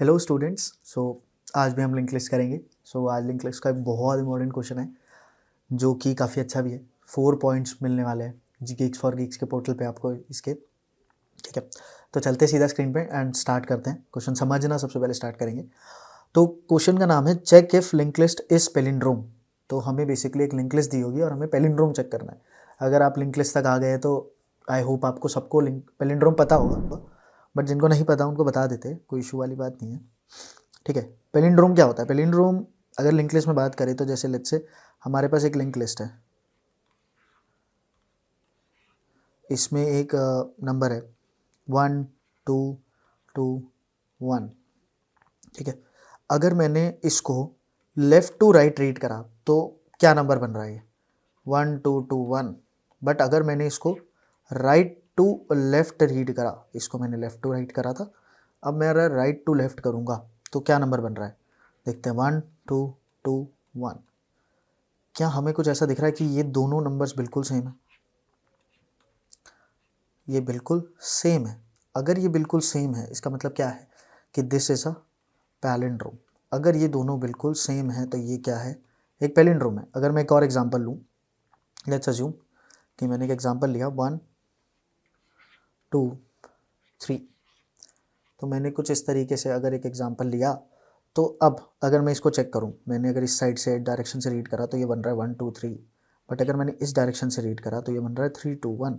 Hello students. आज भी हम लिंक लिस्ट करेंगे। आज लिंक लिस्ट का एक बहुत इंपॉर्टेंट क्वेश्चन है जो कि काफ़ी अच्छा भी है। 4 पॉइंट्स मिलने वाले हैं जी गिग्स फॉर गिग्स के पोर्टल पे आपको इसके। ठीक है, तो चलते सीधा स्क्रीन पे एंड स्टार्ट करते हैं। क्वेश्चन समझना सबसे पहले स्टार्ट करेंगे। तो क्वेश्चन का नाम है check if link list is palindrome. तो हमें बेसिकली एक लिंक लिस्ट दी होगी और हमें पेलिंड्रोम चेक करना है। अगर आप लिंक लिस्ट तक आ गए तो आई होप आपको सबको लिंक पेलिंड्रोम पता होगा, बट जिनको नहीं पता उनको बता देते हैं, कोई इशू वाली बात नहीं है। ठीक है, पेलिंड्रोम क्या होता है? पेलिंड्रोम अगर लिंक लिस्ट में बात करें तो जैसे लेट्स से हमारे पास एक लिंक लिस्ट है, इसमें एक नंबर है 1 2 2 1। ठीक है, अगर मैंने इसको लेफ़्ट टू राइट रीड करा तो क्या नंबर बन रहा है? 1 2 2 1। बट अगर मैंने इसको राइट टू लेफ़्ट रीड करा, इसको मैंने लेफ़्ट टू राइट करा था, अब मैं अगर राइट टू लेफ़्ट करूँगा तो क्या नंबर बन रहा है? देखते हैं 1 2 2 1। क्या हमें कुछ ऐसा दिख रहा है कि ये दोनों नंबर्स बिल्कुल सेम है? ये बिल्कुल सेम है। अगर ये बिल्कुल सेम है इसका मतलब क्या है कि दिस इज़ अ पैलिंड्रोम। अगर ये दोनों बिल्कुल सेम है तो ये क्या है? एक पैलिंड्रोम है। अगर मैं एक और एग्जांपल लूँ, लेट्स अज्यूम कि मैंने एक एग्जांपल लिया 1 2 3। तो मैंने कुछ इस तरीके से अगर एक एग्जांपल लिया तो अब अगर मैं इसको चेक करूं, मैंने अगर इस साइड से डायरेक्शन से रीड करा तो ये बन रहा है 1 2 3। बट अगर मैंने इस डायरेक्शन से रीड करा तो ये बन रहा है 3 2 1।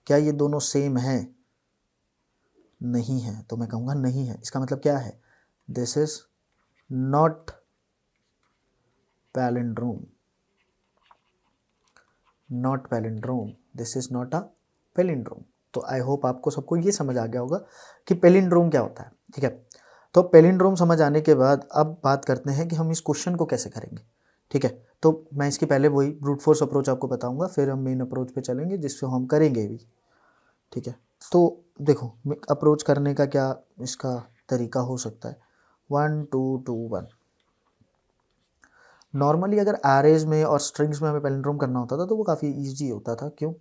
क्या ये दोनों सेम है? नहीं है। तो मैं कहूँगा नहीं है। इसका मतलब क्या है? This is not palindrome. Not palindrome, this is not a palindrome. तो आई होप आपको सबको ये समझ आ गया होगा कि पैलिंड्रोम क्या होता है। ठीक है, तो पैलिंड्रोम समझ आने के बाद अब बात करते हैं कि हम इस क्वेश्चन को कैसे करेंगे। ठीक है, तो मैं इसके पहले वही ब्रूट फोर्स अप्रोच आपको बताऊंगा, फिर हम मेन अप्रोच पे चलेंगे जिससे हम करेंगे भी। ठीक है, तो देखो अप्रोच करने का क्या इसका तरीका हो सकता है। 1 2 2 1। नॉर्मली अगर एरेज में और स्ट्रिंग्स में हमें पैलिंड्रोम करना होता था तो वो काफ़ी ईजी होता था। क्यों?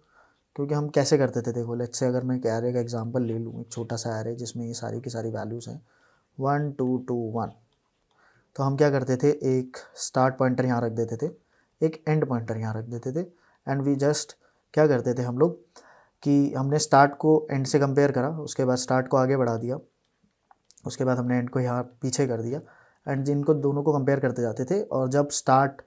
क्योंकि हम कैसे करते थे, देखो लेट्स से अगर मैं एक एरे का एग्जांपल ले लूँ, एक छोटा सा एरे जिसमें ये सारी की सारी वैल्यूज़ हैं 1 2 2 1। तो हम क्या करते थे, एक स्टार्ट पॉइंटर यहाँ रख देते थे, एक एंड पॉइंटर यहाँ रख देते थे, एंड वी जस्ट क्या करते थे हम लोग कि हमने स्टार्ट को एंड से कंपेयर करा, उसके बाद स्टार्ट को आगे बढ़ा दिया, उसके बाद हमने एंड को यहाँ पीछे कर दिया, एंड जिनको दोनों को कंपेयर करते जाते थे। और जब स्टार्ट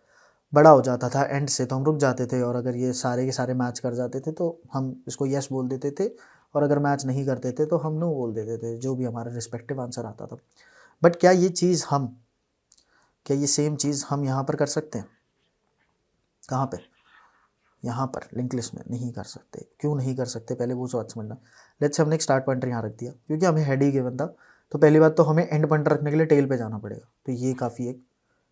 बड़ा हो जाता था एंड से तो हम रुक जाते थे, और अगर ये सारे के सारे मैच कर जाते थे तो हम इसको यस बोल देते थे, और अगर मैच नहीं करते थे तो हम नो बोल देते थे, जो भी हमारा रिस्पेक्टिव आंसर आता था। बट क्या ये चीज़ क्या ये सेम चीज़ हम यहाँ पर कर सकते हैं? कहाँ पे? यहाँ पर लिंक लिस्ट में नहीं कर सकते। क्यों नहीं कर सकते? पहले वो बात समझना। लेट्स से हमने एक स्टार्ट पॉइंटर यहाँ रख दिया क्योंकि हमें हेड ही गिवन था, तो पहली बात तो हमें एंड पॉइंटर रखने के लिए टेल पे जाना पड़ेगा। तो ये काफ़ी एक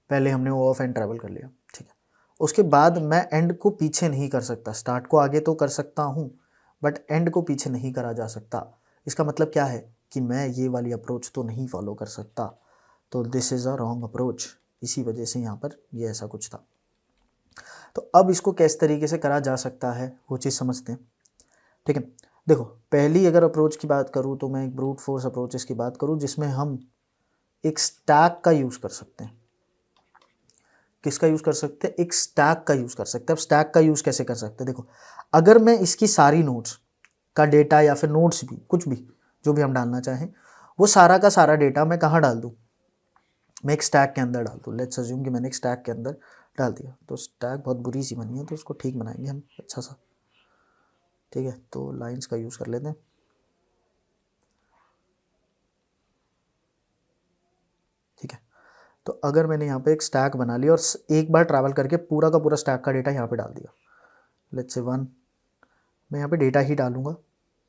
पहले हमने वो ऑफ एंड ट्रैवल कर लिया। ठीक है, उसके बाद मैं एंड को पीछे नहीं कर सकता। स्टार्ट को आगे तो कर सकता हूँ बट एंड को पीछे नहीं करा जा सकता। इसका मतलब क्या है कि मैं ये वाली अप्रोच तो नहीं फॉलो कर सकता। तो this is a wrong approach. इसी वजह से यहाँ पर ये ऐसा कुछ था। तो अब इसको किस तरीके से करा जा सकता है वो चीज़ समझते हैं। ठीक है, देखो पहली अगर अप्रोच की बात करूँ तो मैं एक ब्रूट फोर्स अप्रोचेस की बात करूँ जिसमें हम एक स्टैक का यूज़ कर सकते हैं। किसका यूज़ कर सकते हैं? एक स्टैक का यूज़ कर सकते हैं। अब स्टैक का यूज़ कैसे कर सकते हैं? देखो अगर मैं इसकी सारी नोट्स का डेटा या फिर नोट्स भी कुछ भी जो भी हम डालना चाहें वो सारा का सारा डेटा मैं कहाँ डाल दूँ? मैं एक स्टैक के अंदर डाल दूँ। लेट्स अज्यूम कि मैंने एक स्टैक के अंदर डाल दिया। तो स्टैक बहुत बुरी सी बनी है तो उसको ठीक बनाएंगे हम अच्छा सा। ठीक है, तो लाइंस का यूज़ कर लेते हैं। ठीक है, तो अगर मैंने यहाँ पे एक स्टैक बना लिया और एक बार ट्रैवल करके पूरा का पूरा स्टैक का डेटा यहाँ पे डाल दिया। लेट्स से 1, मैं यहाँ पे डेटा ही डालूँगा।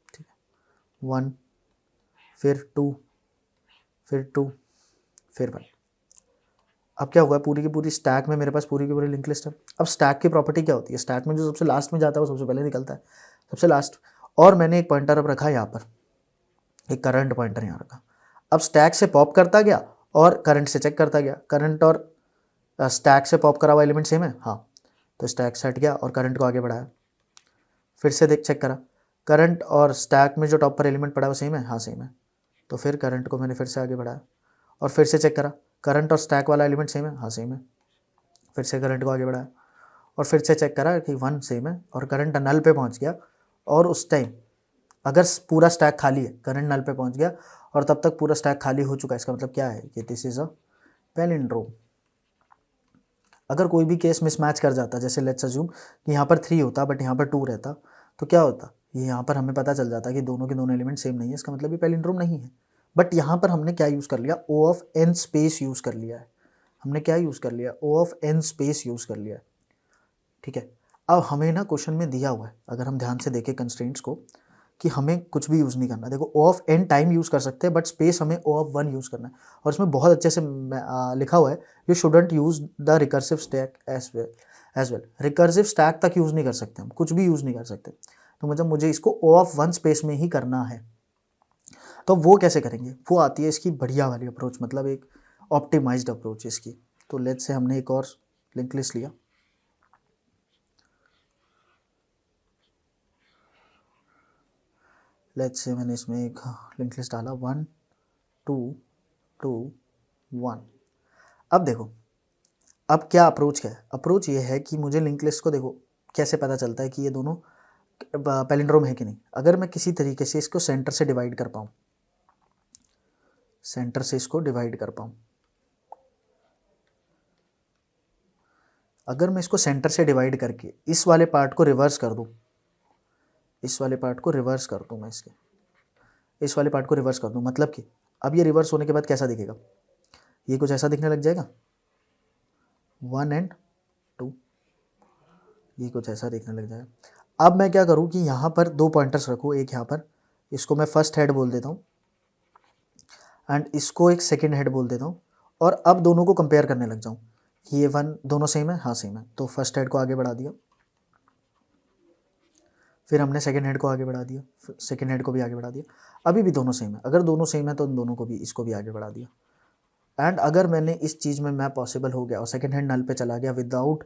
ठीक है, 1 फिर 2 फिर 2 फिर 1। अब क्या हुआ, पूरी की पूरी स्टैक में मेरे पास पूरी की पूरी लिंक लिस्ट है। अब स्टैक की प्रॉपर्टी क्या होती है? स्टैक में जो सबसे लास्ट में जाता है वो सबसे पहले निकलता है, सबसे लास्ट। और मैंने एक पॉइंटर अब रखा यहाँ पर, एक करंट पॉइंटर यहाँ रखा। अब स्टैक से पॉप करता गया और करंट से चेक करता गया। करंट और स्टैक से पॉप करा हुआ एलिमेंट सेम है, हाँ, तो स्टैक से हट गया और करंट को आगे बढ़ाया। फिर से देख चेक करा, करंट और स्टैक में जो टॉप पर एलिमेंट पड़ा है वो सेम है, हाँ सेम है, तो फिर करंट को मैंने फिर से आगे बढ़ाया। और फिर से चेक करा करंट और स्टैक वाला एलिमेंट सेम है, हाँ सेम है, फिर से करंट को आगे बढ़ाया और फिर से चेक करा कि 1 सेम है और करंट नल पे पहुंच गया और उस टाइम अगर पूरा स्टैक खाली है, करंट नल पे पहुंच गया और तब तक पूरा स्टैक खाली हो चुका है, इसका मतलब क्या है कि दिस इज अ पैलिंड्रोम। अगर कोई भी केस मिसमैच कर जाता, जैसे लेट्स अज्यूम कि यहाँ पर 3 होता बट यहाँ पर 2 रहता, तो क्या होता, ये यहाँ पर हमें पता चल जाता कि दोनों के दोनों एलिमेंट सेम नहीं है, इसका मतलब ये पैलिंड्रोम नहीं है। बट यहाँ पर हमने क्या यूज़ कर लिया, ओ ऑफ एन स्पेस यूज़ कर लिया है, हमने क्या यूज़ कर लिया, ओ ऑफ एन स्पेस यूज़ कर लिया है, ठीक है। अब हमें ना क्वेश्चन में दिया हुआ है, अगर हम ध्यान से देखें कंस्ट्रेंट्स को, कि हमें कुछ भी यूज़ नहीं करना। देखो ओ ऑफ एन टाइम यूज़ कर सकते हैं बट स्पेस हमें ओ ऑफ 1 यूज़ करना है, और इसमें बहुत अच्छे से लिखा हुआ है you shouldn't use the recursive stack as well. Recursive stack तक यूज़ नहीं कर सकते, हम कुछ भी यूज़ नहीं कर सकते, तो मतलब मुझे इसको ओ ऑफ 1 स्पेस में ही करना है। तो वो कैसे करेंगे, वो आती है इसकी बढ़िया वाली अप्रोच, मतलब एक ऑप्टिमाइज्ड अप्रोच इसकी। तो लेट्स से हमने एक और लिंक लिस्ट लिया, लेट्स से मैंने इसमें एक लिंक लिस्ट डाला 1 2 2 1। अब देखो, अब क्या अप्रोच क्या है, अप्रोच ये है कि मुझे लिंक लिस्ट को देखो कैसे पता चलता है कि ये दोनों पैलिंड्रोम है कि नहीं। अगर मैं किसी तरीके से इसको सेंटर से डिवाइड कर पाऊँ, सेंटर से इसको डिवाइड कर पाऊँ, अगर मैं इसको सेंटर से डिवाइड करके इस वाले पार्ट को रिवर्स कर दूँ, इस वाले पार्ट को रिवर्स कर दूँ, मैं इसके इस वाले पार्ट को रिवर्स कर दूँ, मतलब कि अब ये रिवर्स होने के बाद कैसा दिखेगा, ये कुछ ऐसा दिखने लग जाएगा 1 and 2, ये कुछ ऐसा दिखने लग जाएगा। अब मैं क्या करूँ कि यहाँ पर 2 पॉइंटर्स रखूँ, एक यहाँ पर, इसको मैं फर्स्ट हेड बोल देता हूँ एंड इसको एक सेकेंड हेड बोल देता हूँ, और अब दोनों को कंपेयर करने लग जाऊँ, ये 1 दोनों सेम है, हाँ सेम है, तो फर्स्ट हेड को आगे बढ़ा दिया, फिर हमने सेकेंड हेड को आगे बढ़ा दिया, सेकेंड हेड को भी आगे बढ़ा दिया, अभी भी दोनों सेम है, अगर दोनों सेम है तो इन दोनों को भी, इसको भी आगे बढ़ा दिया। एंड अगर मैंने इस चीज़ में मैप पॉसिबल हो गया और सेकेंड हैंड नल पे चला गया विदाउट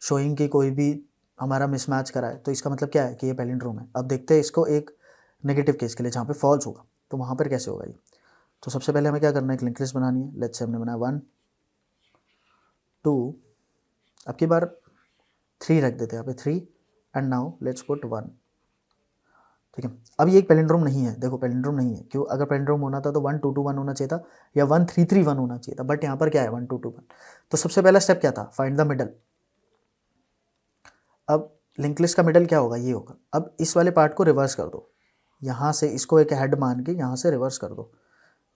शोइंग कि कोई भी हमारा मिसमैच करा है, तो इसका मतलब क्या है कि ये पैलिंड्रोम है। अब देखते हैं इसको एक नेगेटिव केस के लिए, जहाँ पे फॉल्स होगा, तो वहाँ पर कैसे होगा ये। तो सबसे पहले हमें क्या करना है, एक लिंक लिस्ट बनानी है। लेट्स से हमने बनाया 1 2, अब की बार 3 रख देते हैं यहाँ पे 3 एंड नाउ लेट्स पुट 1, ठीक है। अब ये एक पैलिंड्रोम नहीं है, देखो पैलिंड्रोम नहीं है, क्यों, अगर पैलिंड्रोम होना था तो 1 2 2 1 होना चाहिए था, या 1 3 3 1 होना चाहिए था, बट यहाँ पर क्या है 1 2 2 1। तो सबसे पहला स्टेप क्या था, फाइंड द मिडल। अब लिंक लिस्ट का मिडल क्या होगा, ये होगा। अब इस वाले पार्ट को रिवर्स कर दो, यहाँ से इसको एक हेड मान के यहाँ से रिवर्स कर दो,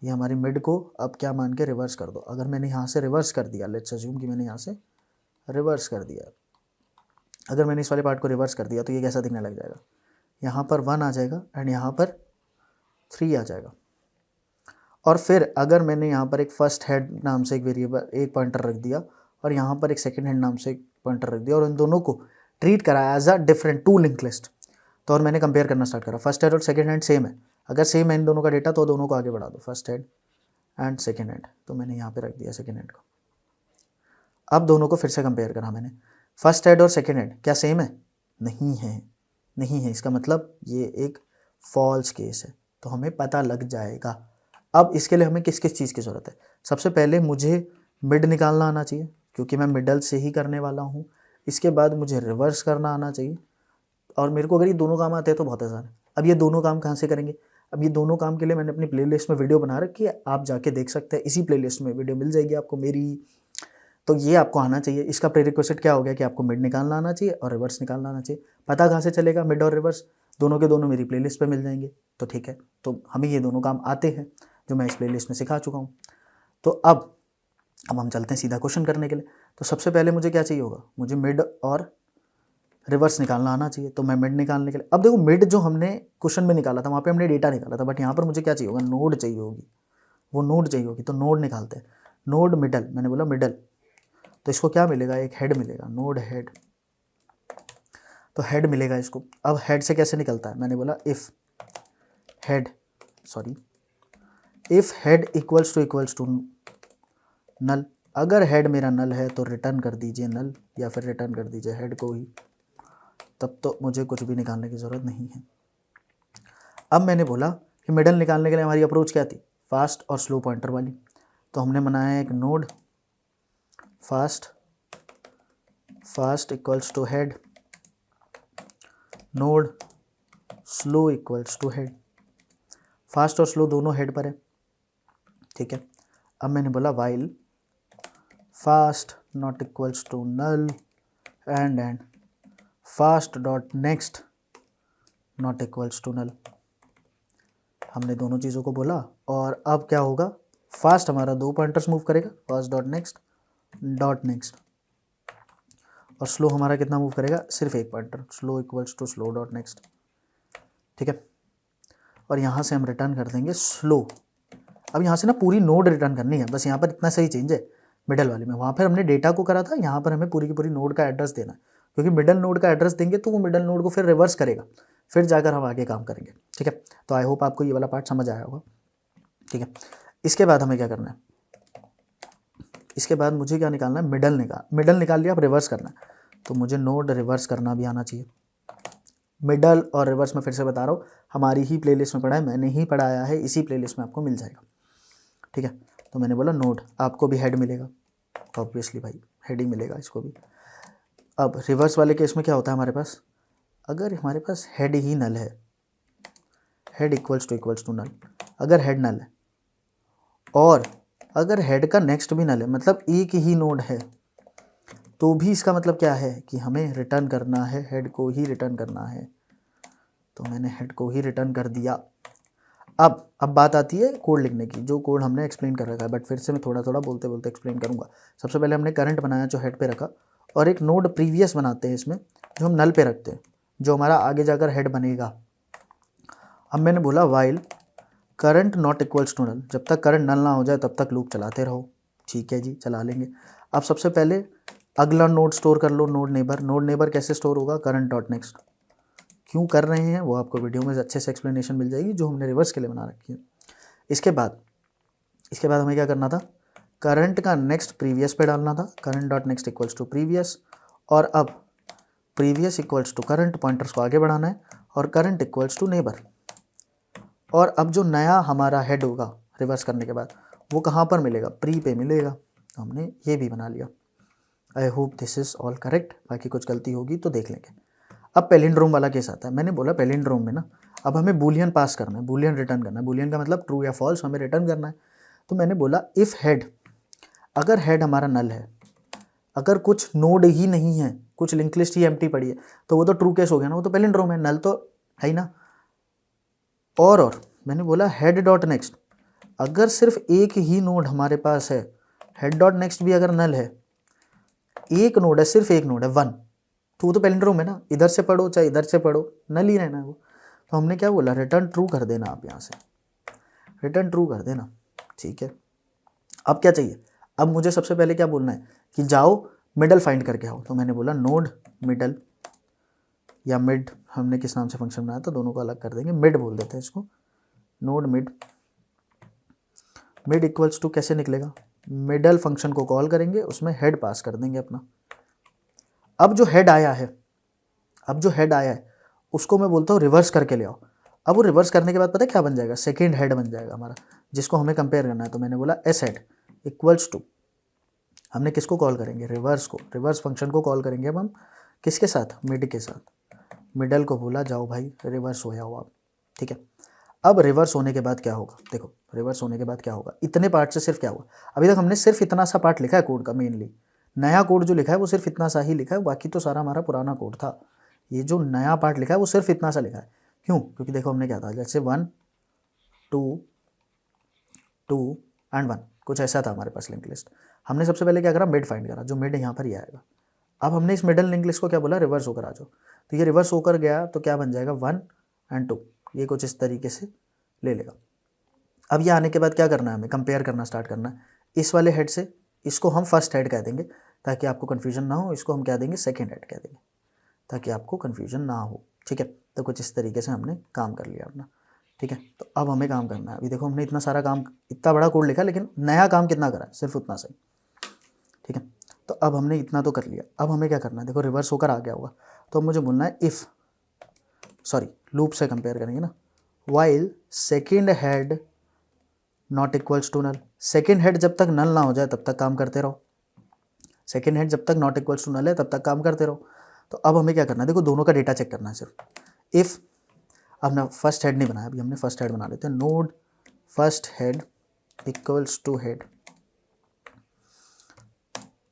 ये हमारी मिड को अब क्या मान के रिवर्स कर दो। अगर मैंने यहाँ से रिवर्स कर दिया, लेट्स अज्यूम कि मैंने यहाँ से रिवर्स कर दिया, अगर मैंने इस वाले पार्ट को रिवर्स कर दिया तो ये कैसा दिखने लग जाएगा, यहाँ पर 1 आ जाएगा एंड यहाँ पर 3 आ जाएगा। और फिर अगर मैंने यहाँ पर एक फर्स्ट हेड नाम से एक वेरिएबल, एक पॉइंटर रख दिया, और यहाँ पर एक सेकंड हेड नाम से एक पॉइंटर रख दिया, और इन दोनों को ट्रीट करा as a different 2 link list, तो और मैंने कंपेयर करना स्टार्ट करा, फर्स्ट हेड और सेकंड हेड सेम है, अगर सेम है इन दोनों का डेटा तो दोनों को आगे बढ़ा दो, first head and second head, तो मैंने यहाँ पे रख दिया सेकंड हेड को। अब दोनों को फिर से कंपेयर करा मैंने, फर्स्ट हेड और सेकंड हेड क्या सेम है, नहीं है, नहीं है, इसका मतलब ये एक फॉल्स केस है, तो हमें पता लग जाएगा। अब इसके लिए हमें किस किस चीज़ की ज़रूरत है, सबसे पहले मुझे मिड निकालना आना चाहिए, क्योंकि मैं मिडल से ही करने वाला हूँ। इसके बाद मुझे रिवर्स करना आना चाहिए, और मेरे को अगर ये दोनों काम आते हैं तो बहुत आसान है। अब ये दोनों काम कहाँ से करेंगे, अब ये दोनों काम के लिए मैंने अपनी प्लेलिस्ट में वीडियो बना रखी है, आप जाके देख सकते हैं, इसी प्लेलिस्ट में वीडियो मिल जाएगी आपको मेरी। तो ये आपको आना चाहिए, इसका प्रीरिक्विजिट क्या हो गया कि आपको मिड निकालना आना चाहिए और रिवर्स निकालना आना चाहिए। पता कहाँ से चलेगा, मिड और रिवर्स दोनों के दोनों मेरी प्लेलिस्ट पे मिल जाएंगे, तो ठीक है, तो हमें ये दोनों काम आते हैं जो मैं इस प्लेलिस्ट में सिखा चुका हूँ। तो अब हम चलते हैं सीधा क्वेश्चन करने के लिए। तो सबसे पहले मुझे क्या चाहिए होगा, मुझे मिड और रिवर्स निकालना आना चाहिए, तो मैं मिड निकालने के लिए, अब देखो मिड जो हमने क्वेश्चन में निकाला था वहाँ पे हमने डेटा निकाला था, बट यहाँ पर मुझे क्या चाहिए होगा, नोड चाहिए होगी, वो नोड चाहिए होगी, तो नोड निकालते हैं। नोड मिडल, मैंने बोला मिडल, तो इसको क्या मिलेगा, एक हेड मिलेगा, नोड हेड, तो हेड मिलेगा इसको। अब हेड से कैसे निकलता है, मैंने बोला if head equals to null, अगर हेड मेरा नल है तो रिटर्न कर दीजिए नल, या फिर रिटर्न कर दीजिए हेड को ही, तब तो मुझे कुछ भी निकालने की ज़रूरत नहीं है। अब मैंने बोला कि मिडल निकालने के लिए हमारी अप्रोच क्या थी, फास्ट और स्लो पॉइंटर वाली, तो हमने बनाया एक node fast equals to head, node slow equals to head. Fast और स्लो दोनों हेड पर है, ठीक है। अब मैंने बोला while fast not equals to null and fast dot next not equals to null. हमने दोनों चीज़ों को बोला और अब क्या होगा, फास्ट हमारा 2 पॉइंटर्स मूव करेगा, फास्ट डॉट नेक्स्ट, और स्लो हमारा कितना मूव करेगा, सिर्फ 1 pointer, slow equals to slow dot next, ठीक है। और यहाँ से हम रिटर्न कर देंगे स्लो। अब यहाँ से ना पूरी नोड रिटर्न करनी है, बस यहाँ पर इतना सही चेंज है मिडल वाले में। वहाँ पर हमने डेटा को करा था, यहाँ पर हमें पूरी की पूरी नोड का एड्रेस देना है, क्योंकि मिडल नोड का एड्रेस देंगे तो वो मिडल नोड को फिर रिवर्स करेगा, फिर जाकर हम आगे काम करेंगे, ठीक है। तो आई होप आपको ये वाला पार्ट समझ आया होगा, ठीक है। इसके बाद हमें क्या करना है, इसके बाद मुझे क्या निकालना है, मिडल निकाल लिया, अब रिवर्स करना है, तो मुझे नोड रिवर्स करना भी आना चाहिए। मिडल और रिवर्स में फिर से बता रहा हूँ, हमारी ही प्लेलिस्ट में पढ़ा है, मैंने ही पढ़ाया है, इसी प्लेलिस्ट में आपको मिल जाएगा, ठीक है। तो मैंने बोला नोड, आपको भी हेड मिलेगा, ऑब्वियसली भाई हेड ही मिलेगा इसको भी। अब रिवर्स वाले केस में क्या होता है हमारे पास, अगर हमारे पास हेड ही नल है, हेड इक्वल्स टू नल, अगर हेड नल है और अगर हेड का नेक्स्ट भी नल है, मतलब एक ही नोड है, तो भी इसका मतलब क्या है कि हमें रिटर्न करना है, हेड को ही रिटर्न करना है। तो मैंने हेड को ही रिटर्न कर दिया। अब बात आती है कोड लिखने की, जो कोड हमने एक्सप्लेन कर रखा है, बट फिर से मैं थोड़ा थोड़ा बोलते बोलते एक्सप्लेन करूँगा। सबसे पहले हमने करंट बनाया जो हेड पे रखा, और एक नोड प्रीवियस बनाते हैं इसमें, जो हम नल पे रखते हैं, जो हमारा आगे जाकर हेड बनेगा। अब मैंने बोला while current not equals to null, जब तक करंट नल ना हो जाए तब तक लूप चलाते रहो, ठीक है जी, चला लेंगे। अब सबसे पहले अगला नोड स्टोर कर लो, नोड नेबर कैसे स्टोर होगा, करंट डॉट नेक्स्ट। क्यों कर रहे हैं वो आपको वीडियो में अच्छे से एक्सप्लेनेशन मिल जाएगी, जो हमने रिवर्स के लिए बना रखी है। इसके बाद हमें क्या करना था, करंट का नेक्स्ट प्रीवियस पे डालना था, current dot next equals to previous, और अब previous equals to current, pointers को आगे बढ़ाना है, और करंट इक्वल्स टू नेबर। और अब जो नया हमारा हेड होगा रिवर्स करने के बाद, वो कहाँ पर मिलेगा, प्री पे मिलेगा। तो हमने ये भी बना लिया। I hope this is all correct, बाकी कुछ गलती होगी तो देख लेंगे। अब पैलिंड्रोम वाला केस आता है। मैंने बोला पैलिंड्रोम में ना अब हमें बूलियन पास करना है, बूलियन रिटर्न करना है। बूलियन का मतलब ट्रू या फॉल्स हमें रिटर्न करना है। तो मैंने बोला इफ़ हेड, अगर हेड हमारा नल है, अगर कुछ नोड ही नहीं है, कुछ लिंक लिस्ट ही एम्प्टी पड़ी है, तो वो तो ट्रू केस हो गया ना, वो तो पैलिंड्रोम है, नल तो है ही ना। और मैंने बोला हेड डॉट नेक्स्ट, अगर सिर्फ एक ही नोड हमारे पास है, हेड डॉट नेक्स्ट भी अगर नल है, एक नोड है, सिर्फ एक नोड है 1, तो वो तो पैलिंड्रोम है ना, इधर से पढ़ो चाहे इधर से पढ़ो, नल ही रहना है वो। तो हमने क्या बोला, रिटर्न ट्रू कर देना, आप यहाँ से रिटर्न ट्रू कर देना, ठीक है। अब क्या चाहिए, अब मुझे सबसे पहले क्या बोलना है कि जाओ मिडल फाइंड करके आओ। तो मैंने बोला नोड मिडल या मिड, हमने किस नाम से फंक्शन बनाया था, दोनों को अलग कर देंगे, मिड बोल देते हैं इसको, नोड मिड इक्वल्स टू कैसे निकलेगा, मिडल फंक्शन को कॉल करेंगे, उसमें हेड पास कर देंगे अपना। अब जो हेड आया है उसको मैं बोलता हूँ रिवर्स करके ले आओ। अब वो रिवर्स करने के बाद पता है क्या बन जाएगा, सेकेंड हेड बन जाएगा हमारा, जिसको हमें कंपेयर करना है। तो मैंने बोला एस हेड इक्वल्स टू, हमने किसको कॉल करेंगे, रिवर्स को, रिवर्स फंक्शन को कॉल करेंगे अब हम किसके साथ, मिड के साथ। मिडल को बोला जाओ भाई रिवर्स हो जाओ आप, ठीक है। अब रिवर्स होने के बाद क्या होगा, देखो रिवर्स होने के बाद क्या होगा, इतने पार्ट से सिर्फ क्या हुआ, अभी तक हमने सिर्फ इतना सा पार्ट लिखा है कोड का, मेनली नया कोड जो लिखा है वो सिर्फ इतना सा ही लिखा है, बाकी तो सारा हमारा पुराना कोड था। ये जो नया पार्ट लिखा है वो सिर्फ इतना सा लिखा है, क्यों, क्योंकि देखो हमने क्या था, जैसे 1 2 2 एंड 1, कुछ ऐसा था हमारे पास लिंक लिस्ट। हमने सबसे पहले क्या करा, मिड फाइंड करा, जो मिड यहाँ पर ही आएगा। अब हमने इस मिडल लिंक लिस्ट को क्या बोला, रिवर्स होकर आ जाओ। तो ये रिवर्स होकर गया तो क्या बन जाएगा, 1 एंड 2, ये कुछ इस तरीके से ले लेगा। अब ये आने के बाद क्या करना है, हमें कंपेयर करना स्टार्ट करना है इस वाले हेड से, इसको हम फर्स्ट हेड कह देंगे ताकि आपको कन्फ्यूजन ना हो, इसको हम क्या देंगे, सेकेंड हेड कह देंगे ताकि आपको कन्फ्यूजन ना हो, ठीक है। तो कुछ इस तरीके से हमने काम कर लिया अपना, ठीक है। तो अब हमें काम करना है, अभी देखो हमने इतना सारा काम, इतना बड़ा कोड लिखा, लेकिन नया काम कितना करा है, सिर्फ उतना सही, ठीक है। तो अब हमने इतना तो कर लिया, अब हमें क्या करना है, देखो रिवर्स होकर आ गया होगा, तो अब मुझे बोलना है इफ़, सॉरी लूप से कंपेयर करेंगे ना, while second head not equals to null, second head जब तक नल ना हो जाए तब तक काम करते रहो, सेकेंड हेड जब तक नॉट इक्वल्स टू नल है तब तक काम करते रहो। तो अब हमें क्या करना है, देखो दोनों का डेटा चेक करना है सिर्फ। इफ़ हमने फर्स्ट हेड नहीं बनाया, अभी हमने फर्स्ट हेड बना लेते हैं। Node first head equals to head,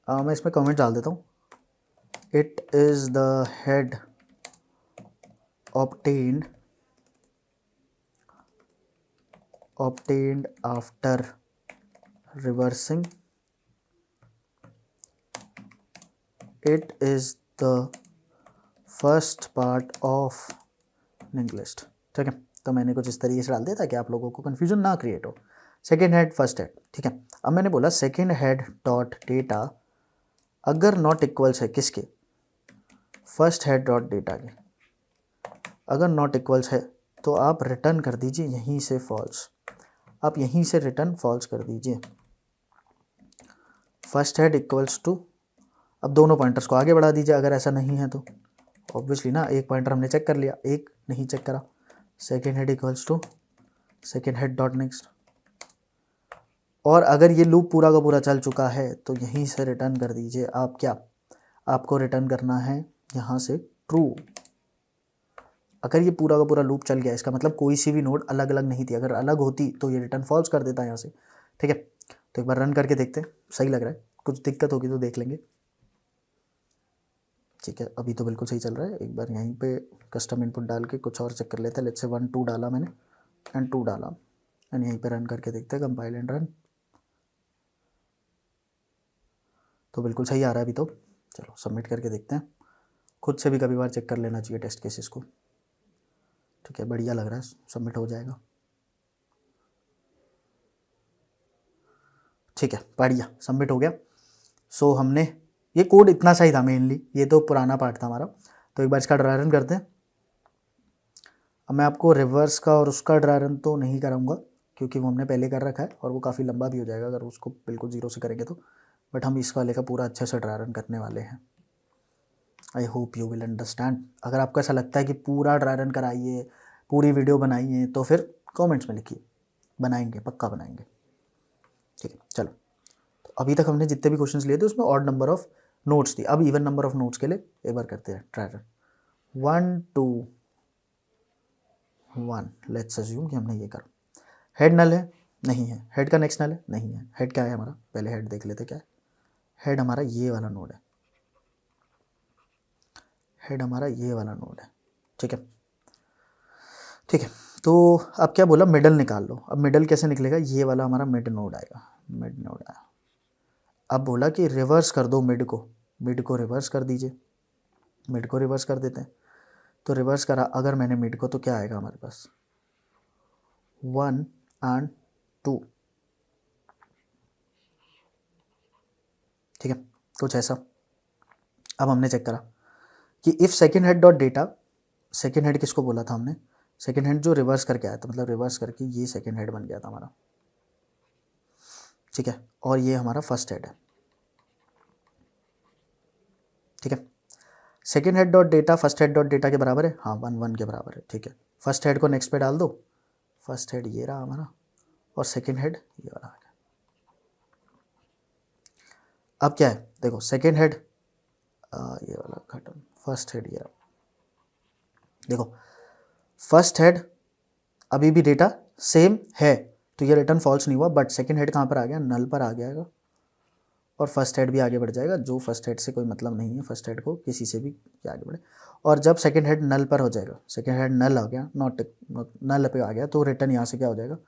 मैं इसमें कमेंट डाल देता हूँ, it is the head obtained after reversing, it is the first part of linked list। ठीक है, तो मैंने कुछ इस तरीके से डाल दिया ताकि आप लोगों को कन्फ्यूजन ना क्रिएट हो। सेकेंड हेड फर्स्ट हेड, ठीक है। अब मैंने बोला सेकेंड हेड डॉट डेटा अगर नॉट इक्वल्स है किसके, फर्स्ट हेड डॉट डेटा के। अगर नॉट इक्वल्स है तो आप रिटर्न कर दीजिए यहीं से फॉल्स, आप यहीं से रिटर्न फॉल्स कर दीजिए। फर्स्ट हेड इक्वल्स टू, अब दोनों पॉइंटर्स को आगे बढ़ा दीजिए अगर ऐसा नहीं है तो, ऑब्वियसली ना, एक पॉइंटर हमने चेक कर लिया, एक नहीं चेक करा। Second head equals to second head dot next, और अगर ये लूप पूरा का पूरा चल चुका है तो यहीं से रिटर्न कर दीजिए आप क्या, आपको रिटर्न करना है यहाँ से ट्रू। अगर ये पूरा का पूरा लूप चल गया इसका मतलब कोई सी भी नोड अलग अलग नहीं थी, अगर अलग होती तो ये रिटर्न फॉल्स कर देता है यहाँ से। ठीक है, तो एक बार रन करके देखते हैं, सही लग रहा है, कुछ दिक्कत होगी तो देख लेंगे। ठीक है, अभी तो बिल्कुल सही चल रहा है। एक बार यहीं पे कस्टम इनपुट डाल के कुछ और चेक कर लेते हैं। लेट्स से 1 2 डाला मैंने एंड 2 डाला एंड यहीं पे रन करके देखते हैं, कंपाइल एंड रन, तो बिल्कुल सही आ रहा है अभी तो। चलो सबमिट करके देखते हैं, खुद से भी कभी बार चेक कर लेना चाहिए टेस्ट केसेस को। ठीक है, बढ़िया लग रहा है, सबमिट हो जाएगा। ठीक है, बढ़िया सबमिट हो गया। सो हमने, ये कोड इतना सही था मेनली, ये तो पुराना पार्ट था हमारा। तो एक बार इसका ड्राई रन करते हैं। अब मैं आपको रिवर्स का और उसका ड्राई रन तो नहीं कराऊंगा क्योंकि वो हमने पहले कर रखा है और वो काफ़ी लंबा भी हो जाएगा अगर उसको बिल्कुल ज़ीरो से करेंगे तो, बट हम इस वाले का पूरा अच्छे से ड्राई रन करने वाले हैं। I hope you will understand. अगर आपको ऐसा लगता है कि पूरा ड्राई रन कराइए, पूरी वीडियो बनाइए, तो फिर कमेंट्स में लिखिए, बनाएंगे, पक्का बनाएंगे। ठीक है, चलो, तो अभी तक हमने जितने भी क्वेश्चंस लिए थे उसमें ऑड नंबर ऑफ नोट्स थी। अब इवन नंबर ऑफ नोट्स के लिए एक बार करते हैं ट्राई रन। 1 2 1, लेट्स अज्यूम कि हमने ये करा। हेड नल है, नहीं है। हेड का नेक्स्ट नल है, नहीं है। हेड क्या है हमारा, पहले हेड देख लेते क्या है। हेड हमारा ये वाला नोड है, हेड हमारा ये वाला नोड है। ठीक है, ठीक है, तो अब क्या बोला, मिडल निकाल लो। अब मिडल कैसे निकलेगा, ये वाला हमारा मिड नोड आएगा, मिड नोड आया। अब बोला कि रिवर्स कर दो मिड को, मिड को रिवर्स कर दीजिए, मिड को रिवर्स कर देते हैं। तो रिवर्स करा अगर मैंने मिड को तो क्या आएगा हमारे पास, 1 एंड 2। ठीक है, कुछ ऐसा। अब हमने चेक करा कि if second head dot data, second head किसको बोला था हमने, सेकेंड हेड जो रिवर्स करके आया था, मतलब रिवर्स करके ये सेकेंड हेड बन गया था हमारा। ठीक है, और ये हमारा फर्स्ट हेड है। ठीक है, second head dot data first head dot data के बराबर है, हाँ 1 1 के बराबर है। ठीक है, फर्स्ट हेड को नेक्स्ट पे डाल दो, फर्स्ट हेड ये रहा हमारा और सेकेंड हेड ये वाला आ गया। अब क्या है, देखो सेकेंड हेड ये वाला खत्म, फर्स्ट हेड ये रहा। देखो फर्स्ट हेड अभी भी डेटा सेम है तो ये रिटर्न फॉल्स नहीं हुआ, बट सेकेंड हेड कहाँ पर आ गया, नल पर आ गया और फर्स्ट हेड भी आगे बढ़ जाएगा। जो फर्स्ट हेड से कोई मतलब नहीं है, फर्स्ट हेड को किसी से भी आगे बढ़े। और जब सेकेंड हेड नल पर हो जाएगा, सेकेंड हेड नल आ गया, नॉट नल पे आ गया, तो रिटर्न यहाँ से क्या हो जाएगा,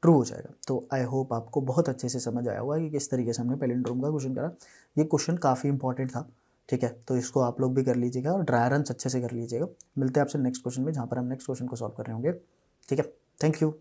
ट्रू हो जाएगा। तो आई होप आपको बहुत अच्छे से समझ आया होगा कि किस तरीके से हमने पैलिंड्रोम का क्वेश्चन करा। ये क्वेश्चन काफ़ी इंपॉर्टेंट था। ठीक है, तो इसको आप लोग भी कर लीजिएगा और ड्राई रन अच्छे से कर लीजिएगा। मिलते हैं आपसे नेक्स्ट क्वेश्चन में, जहाँ पर हम नेक्स्ट क्वेश्चन को सॉल्व कर रहे होंगे। ठीक है, थैंक यू।